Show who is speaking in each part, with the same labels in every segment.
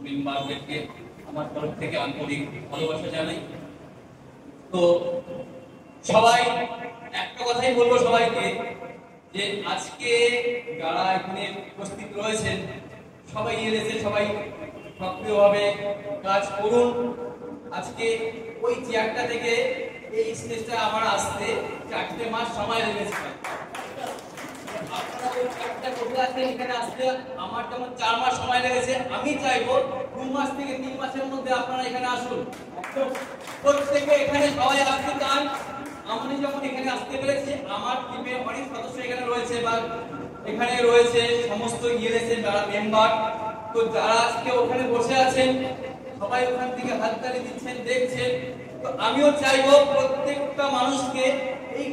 Speaker 1: মেম্বারদেরকে আমার তরফ থেকে আন্তরিক ভালোবাসা জানাই। তো সবাই একটা কথাই বলবো সবাইকে, যে আজকে যারা এখানে উপস্থিত রয়েছেন সবাই সবাই সক্রিয়ভাবে কাজ করুন। আজকে ওই চেয়ারটা থেকে এই স্টেজটা আমার আসতে 4টে মাস সময় লেগেছে। আপনারা ওই চেয়ারটা কোথায় আছেন এখানে আসতে আমার যেমন 4 মাস সময় লেগেছে, আমি চাইবো 2 মাস থেকে 3 মাসের মধ্যে আপনারা এখানে আসুন। প্রত্যেকে এখানে সবাই আসতে চান। আমি যখন এখানে আসতে পেরেছি, আমার টিমের অনেক সদস্য এখানে রয়েছে বা এখানে রয়েছে সমস্ত ইএলএসএ যারা মেম্বার, তো যারা আজকে ওখানে বসে আছেন সবাই ওখান থেকে হাততালি দিচ্ছেন, দেখছেন। তো আমিও চাইবো প্রত্যেকটা মানুষকে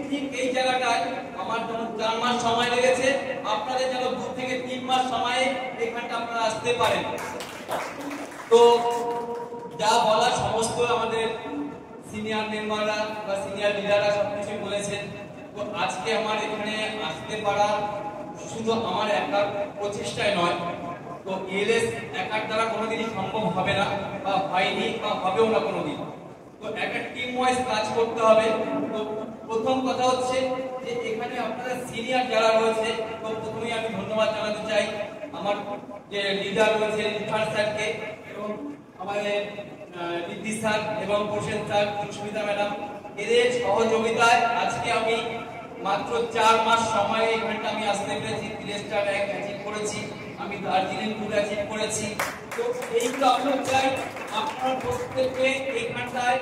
Speaker 1: ঠিক এই জায়গাটায় আমার যেমন 4 মাস সময় লেগেছে, আপনাদের যেন 2 থেকে 3 মাস সময়ে এখানটা আপনারা আসতে পারেন। তো যা বলা সমস্ত আমাদের সিনিয়র মেম্বাররা বা সিনিয়র লিডাররা সবকিছু বলেছেন। তো আজকে আমার এখানে আসতে পারা শুধু আমার একার প্রচেষ্টায় নয়, তো এলএস একার দ্বারা কোনোদিনই সম্ভব হবে না বা হয়নি বা হবেও না কোনোদিন। তো একটা টিম ওয়াইজ কাজ করতে হবে। তো প্রথম কথা হচ্ছে যে এখানে আপনারা সিনিয়র যারা রয়েছে, তো প্রথমেই আমি ধন্যবাদ জানাতে চাই আমার যে লিডার রয়েছে ইরফান স্যারকে এবং আমাদের রিদ্ধি স্যার এবং প্রসেন স্যার, সুস্মিতা ম্যাডাম, এদের সহযোগিতায় আজকে আমি মাত্র 4 মাস সময়ে এখানটা আমি আসতে পেরেছি। 3 স্টার র্যাঙ্ক অ্যাচিভ করেছি, আমি দার্জিলিং ট্যুর অ্যাচিভ করেছি। তো এইগুলো আমরা চাই আপনারা প্রত্যেকে এখানটায়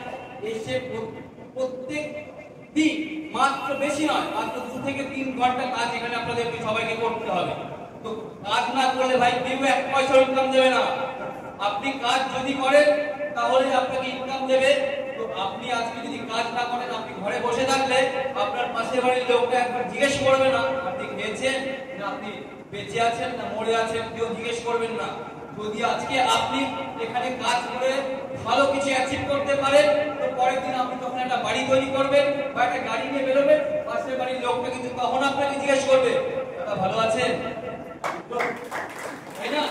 Speaker 1: এসে প্রত্যেক দিন মাত্র বেশি নয়, মাত্র 2 থেকে 3 ঘন্টা কাজ এখানে আপনাদেরকে সবাইকে করতে হবে। তো কাজ না করলে ভাই কেউ 1 পয়সা ইনকাম দেবে না। আপনি কাজ যদি করেন তাহলে আপনাকে ইনকাম দেবে। তো আপনি আজকে যদি কাজ না করেন, আপনি ঘরে বসে থাকলে আপনার পাশের বাড়ির লোকটা একবার জিজ্ঞেস করবে না আপনি খেয়েছেন না, আপনি বেঁচে আছেন না মরে আছেন, কেউ জিজ্ঞেস করবেন না। যদি আজকে আপনি এখানে কাজ করে ভালো কিছু অ্যাচিভ করতে পারেন, তো পরের দিন আপনি যখন একটা বাড়ি তৈরি করবেন বা একটা গাড়ি নিয়ে বেরোবেন, পাশের বাড়ির লোকটা কিন্তু তখন আপনাকে জিজ্ঞেস করবে দাদা ভালো আছেন, তাই না?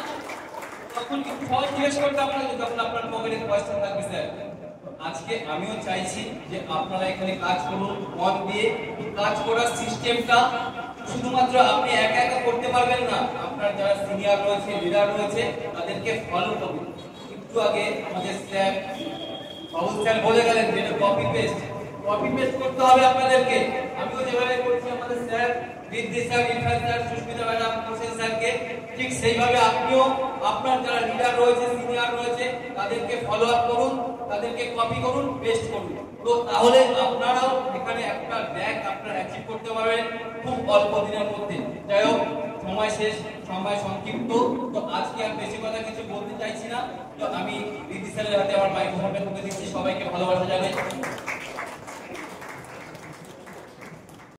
Speaker 1: তখন কিন্তু সবাই জিজ্ঞেস করতে আপনাকে যখন আপনার পকেটে পয়সা থাকবে। স্যার আজকে আমিও চাইছি যে আপনারা এখানে কাজ করুন মন দিয়ে। কাজ করার সিস্টেমটা শুধুমাত্র আপনি একা একা করতে পারবেন না, আপনার যারা সিনিয়র রয়েছে লিডার রয়েছে তাদেরকে ফলো করুন। একটু আগে আমাদের স্যার বাবু স্যার বলে গেলেন যে কপি পেস্ট করতে হবে আপনাদেরকে। আমিও যেভাবে করছি আমাদের sir Riddhi sir, Irfan sir, Susmita madam, Prasen স্যারকে, ঠিক সেইভাবে আপনিও আপনার যারা লিডার রয়েছে সিনিয়র রয়েছে তাদেরকে ফলো আপ করুন, তাদেরকে কপি করুন, পেস্ট করুন। তো তাহলে আপনারাও এখানে একটা র্যাঙ্ক আপনারা অ্যাচিভ করতে পারবেন খুব অল্প দিনের মধ্যে। যাই হোক, সময় শেষ, সময় সংক্ষিপ্ত। তো আজকে আর বেশি কথা কিছু বলতে চাইছি না। তো আমি রিদ্ধি স্যারের হাতে আমার মাইক্রোফোনটা তুলে দিচ্ছি। সবাইকে ভালোবাসা জানাই।